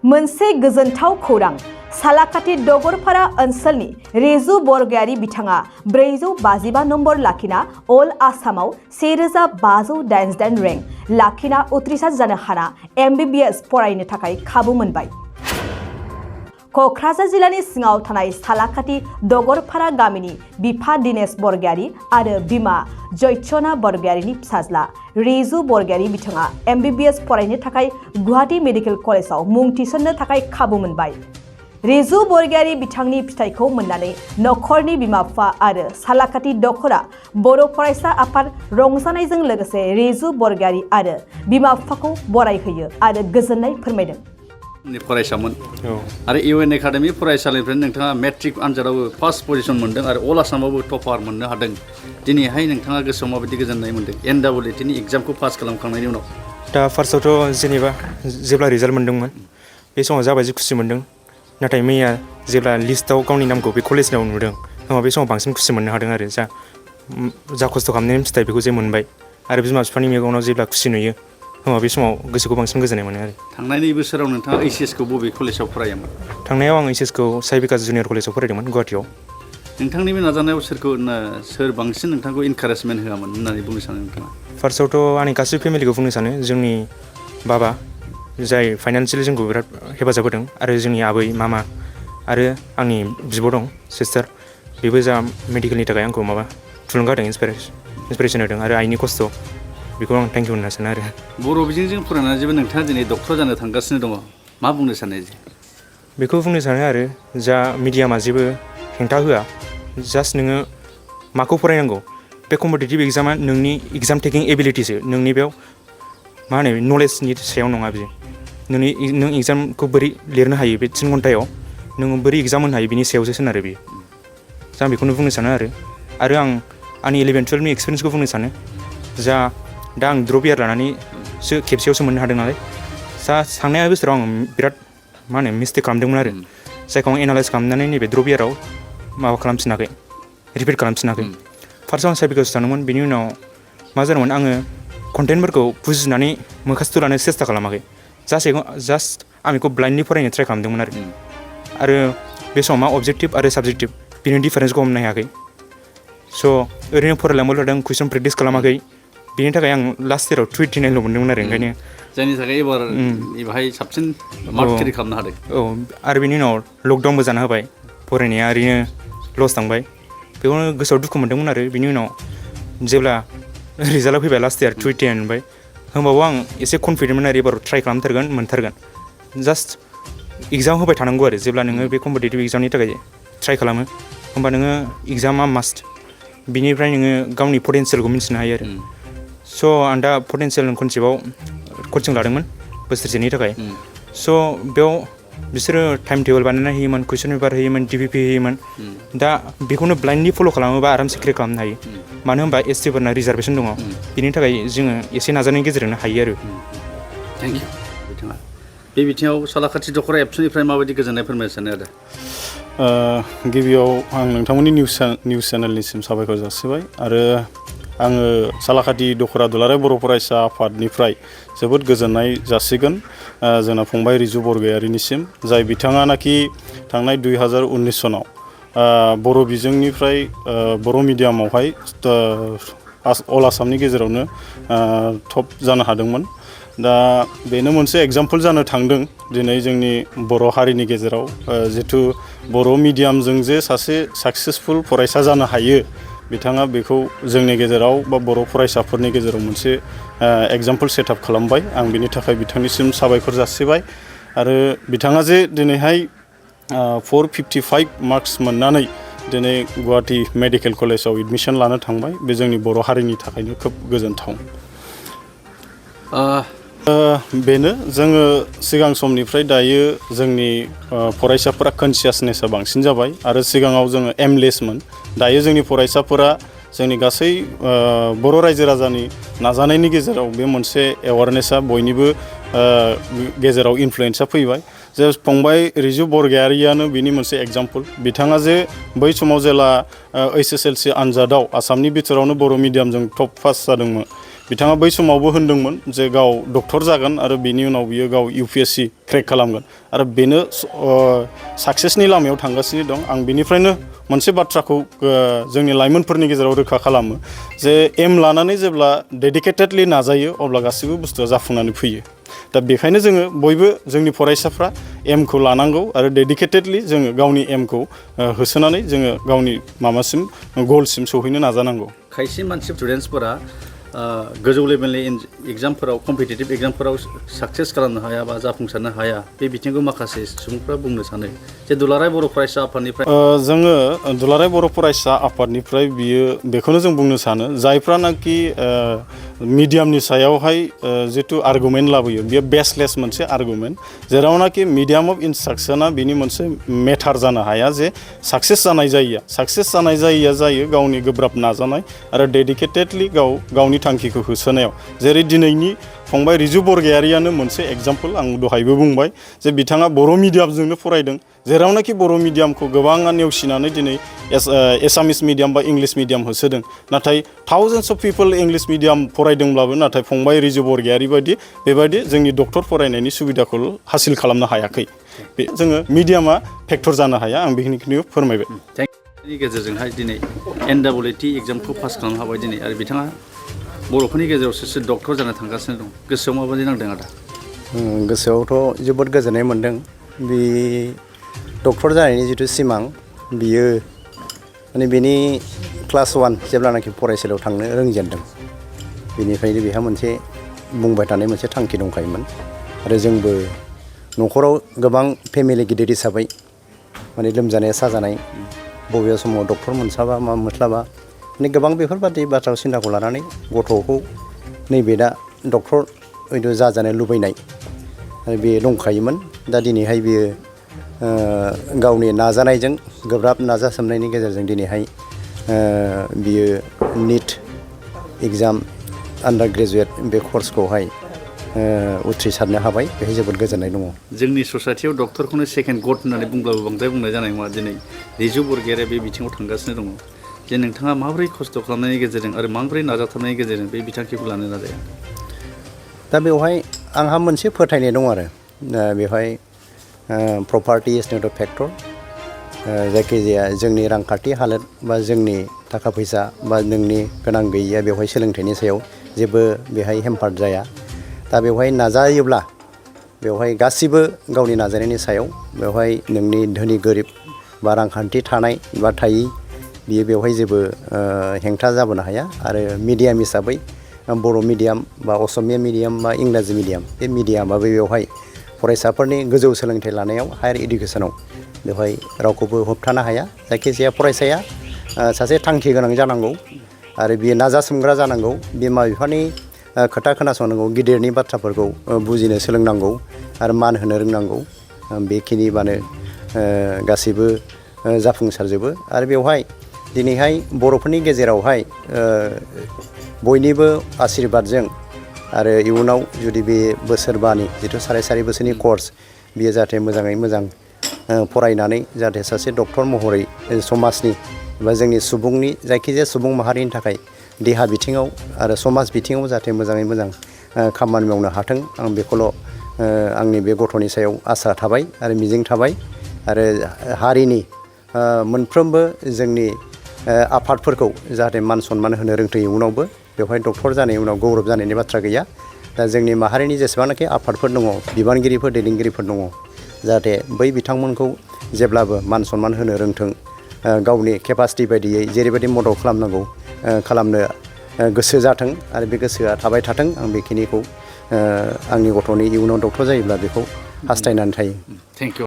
मोनसे गोजोनथाव खौरां सालाकाटि दगरपारा ओनसोलनि रेजु बरगयारि बिथाङा 455 नम्बर लाखिना अल आसामाव 1588 रेंक लाखिना उथ्रिसार जानो हाना MBBS फरायनो थाखाय खाबु मोनबाय। क'क्राझार जिल्लानि सिङाव थानाय सालाकाटि दगरपारा गामिनि बिफा दिनेश बरगयारि आरो बिमा जयचना बरगयारिनि फिसाज्ला रेजु बरगयारि बिथाङा MBBS फरायनो थाखाय गुवाहाटी मेडिकेल कलेजाव मुं थिसननो थाखाय खाबु मोनबाय। रेजु बरगयारि बिथांनि फिथाइखौ मोननानै नखरनि बिमा-बिफा आरो सालाकाटि दखरा बर' फरायसा आफाद रंजानायजों लोगोसे रेजु बरगयारि आरो बिमा-बिफाखौ बरायहोयो आरो गोजोननाय फोरमायदों। फरायसामोन आरो UN एकाडेमि फरायसालिनिफ्राय नोंथाङा मेट्रिक आनजादावबो फार्स्ट पजिशन मोनदों आरो अल आसामावबो टपार मोननो हादों। दिनैहाय नोंथाङा गोसोआव माबायदि गोजोननाय मोनदों NWT नि एग्जामखौ पास खालामखांनायनि उनाव? दा फार्स्टआवथ' जेनेबा जेब्ला रिजाल्ट मोनदोंमोन बे समाव जाबायदि खुसि मोनदों, नाथाय मैया जेब्ला लिस्टआव गावनि नामखौ बे कलेजआव नुदों होमबा बे समाव बांसिन खुसि मोननो हादों आरो जा खस्थ' खालामनायनि फिथाइ बेखौ जे मोनबाय आरो बिमा-बिफानि मेगनाव जेब्ला खुसि नुयो होमबा बे समाव गोसोखौ बांसिन गोजोननाय मोनो आरो। थांनायनि बोसोराव नोंथाङा HS खौ बबे कलेजाव फरायोमोन? थांनायाव आं HS खौ साइ बिकास जुनियर कलेजाव फरायदोंमोन गुवाहाटीआव। नोंथांनि बे नाजानायाव सोर बांसिन नोंथांखौ इनकारेजमेन्ट होआमोन होननानै बुंनो सानो नोंथाङा? फार्स्टआवथ' आंनि गासै फेमिलिखौ बुंनो सानो, जोंनि बाबा जाय फाइनान्सियेलि जोंखौ बिराद हेफाजाब होदों आरो जोंनि आबै मामा आरो आंनि बिब' दं सिस्टार, बेबो जा मेडिकेलनि थाखाय आंखौ थुलुंगा होदों, इन्सपिरेसन होदों आरो आइनि खस्थ' बेखौ आं थेंक इउ होनना सानो आरो। बर' बिजोंजों फरायनानै जेबो नोंथाङा दिनै डक्टर जानो थांगासिनो दङ, मा बुंनो सानो? बेखौ बुंनो सानो आरो जा मिडियामा जेबो हेंथा होआ, जास्ट नोङो माखौ फरायनांगौ बे कम्पिटिटिभ एग्जामा नोंनि एग्जाम टेकिं एबिलिटिसो, नोंनि बेयाव नलेजनि सायाव नङा बियो। नों एग्जामखौ बोरै लिरनो हायो बे 3 घन्टायाव नोङो बोरै एग्जाम होनो हायो बिनि सायावसो सोनारो बियो। आं बेखौनो बुंनो सानो आरो आं आंनि 11-12नि एक्सपिरियेन्सखौ बुंनो सानो। दा आं ड्रप इयार लानानैसो खेबसेयावसो मोननो हादों नालाय, थांनाय बोसोराव आं बिराद मिस्टेक खालामदोंमोन आरो जायखौ आं एनालाइज खालामनानै नैबे ड्रप इयाराव रिपिट खालामफिनाखै। फार्स्टआव आं साइबिकास थांदोंमोन, बेनि उनाव मा जादोंमोन आङो कन्टेन्टफोरखौ बुजिनानै मोखासथ' लानो सेस्था खालामाखै, जास्ट आं बेखौ ब्लाइन्डलि फरायनो ट्राइ खालामदोंमोन आरो बे समाव मा अबजेक्टिभ आरो साबजेक्टिभ बिनि डिफारेन्सखौ हमनो हायाखै। स' ओरैनो फरायलांबाय थादों, कुइसन प्रेक्टिस खालामाखै, बेनि थाखाय आं लास्ट इयाराव 289 मोनदोंमोन आरो ओंखायनो जायनि थाखाय एबार बेवहाय साबसिन मार्क केरि खालामनो हादों। आरो बेनि उनाव लकडाउनबो जाना होबाय, फरायनाया ओरैनो लस थांबाय, बेखौनो गोसोआव दुखु मोनदोंमोन आरो बेनि उनाव जेब्ला रिजाल्टआ फैबाय लास्ट इयार 289 मोनबाय, होमबाबो आं एसे कनफिडेन्टमोन आरो एबार ट्राइ खालामथारगोन, मोनथारगोन। जास्ट एग्जाम होबाय थानांगौ आरो जेब्ला नोङो बे कम्पिटिटिभ एग्जामनि थाखाय ट्राइ खालामो होमबा नोङो एग्जामा मास्ट, बिनिफ्राय नोङो गावनि पटेन्सियेलखौ मिन्थिनो हायो आरो। स' आं दा पटेन्सियेल कनसेप्टआव कचिं लादोंमोन बोसोरसेनि थाखाय। स' बेयाव बिसोरो टाइम टेबोल बानायना होयोमोन, कुइसन पेपार होयोमोन, DPP होयोमोन। दा बेखौनो ब्लाइन्डलि फल' खालामोबा आरामसे क्लियार खालामनो हायो, मानो होनबा ST फोरना रिजार्भेसन दङ, बिनि थाखाय जोङो एसे नाजानायनि गेजेरजोंनो हायो आरो। Thank you. बिथाङा बे बिथिङाव सालाकाटि दखरा एबसुनिफ्राय माबायदि गोजोननाय फोरमायनो सानो आरो? गिबियाव आं नोंथांमोननि निउस चेनेलनिसिम साबायखर जासिबाय आरो आङो सालाकाटि दखरा दुलाराय बर' फरायसा आफादनिफ्राय जोबोद गोजोननाय जासिगोन जोंना फंबाय रिजु बरगयारिनिसिम, जाय बिथाङानाखि थांनाय 2019 सनाव बर' बिजोंनिफ्राय बर' मिडियामावहाय अल आसामनि गेजेरावनो टप जानो हादोंमोन। दा बेनो मोनसे एग्जाम्पल जानो थांदों दिनै जोंनि बर' हारिनि गेजेराव, जिथु बर' मिडियामजों जे सासे साक्सेसफुल फरायसा जानो हायो, बिथाङा बेखौ जोंनि गेजेराव बा बर' फरायसाफोरनि गेजेराव मोनसे एग्जाम्पल सेटआप खालामबाय। आं बिनि थाखाय बिथांनिसिम साबायखर जासिबाय आरो बिथाङा जे दिनैहाय 455 मार्क्स मोननानै दिनै गुवाहाटी मेडिकेल कलेजाव एडमिसन लानो थांबाय, बे जोंनि बर' हारिनि थाखायनो खोब गोजोनथाव। बेनो जोङो सिगां समनिफ्राय दायो जोंनि फरायसाफोरा कनसियासनेसा बांसिन जाबाय आरो सिगाङाव जोङो एमलेसमोन, दायो जोंनि फरायसाफोरा जोंनि गासै बर' रायजो राजानि नाजानायनि गेजेराव बे मोनसे एवारनेसा बयनिबो गेजेराव इनफ्लुयेन्सा फैबाय। जे फंबाय रिजु बरगयारियानो बिनि मोनसे एग्जाम्पल। बिथाङा जे बै समाव जेला HSLC आनजादाव आसामनि बिथोरावनो बर' मिडियामजों टप पास जादोंमोन, बिथाङा बै समावबो होनदोंमोन जे गाव डक्टर जागोन आरो बेनि उनाव बियो गाव UPSC क्रेक खालामगोन आरो बेनो साक्सेसनि लामायाव थांगासिनो दं। आं बेनिफ्रायनो मोनसे बाथ्राखौ जोंनि लाइमोनफोरनि गेजेराव रोखा खालामो जे एम लानानै जेब्ला डेडिकेटेडलि नाजायो अब्ला गासिबो बुस्थुआ जाफुंनानै फैयो। दा बेखायनो जोङो बयबो जोंनि फरायसाफ्रा एमखौ लानांगौ आरो डेडिकेटेडलि जोङो गावनि एमखौ होसोनानै जोङो गावनि माबासिम गलसिम सौहैनो नाजानांगौ। खायसे मानसि स्टुडेन्टसफोरा गोजौ लेभेलनि एग्जामफोराव कम्पिटिटिभ एग्जामफोराव साक्सेस खालामनो हाया बा जाफुंसारनो हाया बे बिथिंखौ माखासे सुबुंफ्रा बुंनो सानो जे दुलाराय बर' फरायसा आफादनिफ्राय जोङो दुलाराय बर' फरायसा आफादनिफ्राय बेखौनो जों बुंनो सानो जायफ्रानाखि मिडियामनि सायावहाय जिथु आर्गुमेन्ट लाबोयो बेयो बेसलेस मोनसे आर्गुमेन्ट जेरावनाखि मिडियाम अफ इन्सट्राक्सना बिनि मोनसे मेटार जानो हाया जे साक्सेस जानाय जायिया जायो गावनि गोब्राब नाजानाय आरो डेडिकेटेडलि गावनि थांखिखौ होसोनायाव जेरै दिनैनि फंबाय रिजु बरगयारियानो मोनसे एग्जाम्पल आं दहायबो बुंबाय जे बिथाङा बर' मिडियामजोंनो फरायदों जेरावनाखि बर' मिडियामखौ गोबाङा नेवसिनानै दिनै एसामिस मिडियाम बा इंलिश मिडियाम होसोदों नाथाय थाउजेन्डस अफ पिपल इंलिश मिडियाम फरायदोंब्लाबो नाथाय फंबाय रिजु बरगयारि बेबायदि जोंनि डक्टर फरायनायनि सुबिदाखौ हासिल खालामनो हायाखै। बे जोङो मिडियामा फेक्टर जानो हाया आं बेखिनिखौ फोरमायबाय। नि गेजेरजोंहाय दिनै NWT एग्जामखौ पास खालामनो हाबाय दिनै आरो बिथाङा बर'फोरनि गेजेराव सासे डक्टर जानो थांगासिनो दं गोसोआव माबायदि नांदों आदा? गोसोआवथ' जोबोद गोजोननाय मोनदों। बे डक्टर जानायनि जिथु सिमां बियो माने बेनि क्लास 1 जेब्लानाखि फरायसालियाव थांनो रोंजेनदों बेनिफ्रायनो बेहा मोनसे बुंबाय थानाय मोनसे थांखि दंखायोमोन आरो जोंबो न'खराव गोबां फेमिलि गिदिर हिसाबै माने लोमजानाय साजानाय बबेबा समाव डक्टर मोनस्लाबा मा मोनस्लाबा माने गोबां बेफोरबादि बाथ्रा सिन्थाखौ लानानै गथ'खौ नैबे दा डक्टर जाजानो लुबैनाय बे दंखायोमोन। दा दिनैहाय बियो गावनि नाजानायजों गोब्राब नाजासोमनायनि गेजेरजों दिनैहाय बियो निट एग्जाम आन्डार ग्रेजुवेट बे कर्सखौहाय उथ्रिसारनो हाबाय बेहाय जोबोद गोजोननाय दङ। जोंनि ससाइटियाव डक्टरखौनो सेकेन्ड गड होननानै बुंब्लाबो बांद्राय बुंनाय जानाय नङा। दिनै रिजु बरगयारिया बे बिथिङाव थांगासिनो दङ जे नोंथाङा माबोरै खस्थ' खालामनायनि गेजेरजों आरो माबोरै नाजाथाबनायनि गेजेरजों बे बिथांखिखौ लानो नाजाया? दा बेवहाय आंहा मोनसे फोथायनाय दं आरो बेवहाय property is not O factor. जायखिजाया जोंनि रांखान्थि हालोद बा जोंनि थाखा फैसा बा नोंनि गोनां गैयिया बेवहाय सोलोंथाइनि सायाव जेबो बेहाय हेम्पार जाया। दा बेवहाय नाजायोब्ला बेवहाय गासिबो गावनि नाजानायनि सायाव बेवहाय नोंनि धोनि गोरिब बा रांखान्थि थानाय बा थायि बियो बेवहाय जेबो हेंथा जाबोनो हाया। आरो मिडियाम हिसाबै बर' मिडियाम बा असमिया मिडियाम बा इंराजि मिडियाम बे मिडियामाबो बेवहाय फरायसाफोरनि गोजौ सोलोंथाइ लानायाव हायार इडुकेसनाव बेवहाय रावखौबो होबथानो हाया। जायखिजाया फरायसाया सासे थांखि गोनां जानांगौ आरो बियो नाजासोमग्रा जानांगौ। बिमा बिफानि खोथा खोनासंनांगौ, गिदिरनि बाथ्राफोरखौ बुजिनो सोलोंनांगौ आरो मान होनो रोंनांगौ। बेखिनिबानो गासैबो जाफुंसारजोबो। आरो बेवहाय दिनैहाय बर'फोरनि गेजेरावहाय बयनिबो आशीर्बादजों आरो इयुनाव जुदि बे बोसोरबानि जिथु साराय बोसोरनि कर्स बियो जाहाथे मोजाङै मोजां फरायनानै जाहाथे सासे डक्टर महरै समाजनि बा जोंनि सुबुंनि जायखिजाया सुबुं माहारिनि थाखाय देहा बिथिङाव आरो समाज बिथिङाव जाहाथे मोजाङै मोजां खामानि मावनो हाथों आं बेखौल' आंनि बे गथ'नि सायाव आसा थाबाय आरो मिजिं थाबाय। आरो हारिनि मोनफ्रोमबो जोंनि आफादफोरखौ जाहाथे मान सनमान होनो रोंथों इयुनावबो। बेवहाय डक्टर जानायनि उनाव गौरब जानायनि बाथ्रा गैया। दा जोंनि माहारिनि जेसेबांनाखि आफादफोर दङ, बिबानगिरिफोर दैदेनगिरिफोर दङ, जाहाथे बै बिथांमोनखौ जेब्लाबो मान सनमान होनो रोंथों, गावनि केपासिटि बायदियै जेरैबायदि मदद खालामनांगौ खालामनो गोसो जाथों आरो बे गोसोआ थाबाय थाथों। आं बेखिनिखौ आंनि गथ'नि इयुनाव डक्टर जायोब्ला बेखौ हास्थायनानै थायो। Thank you.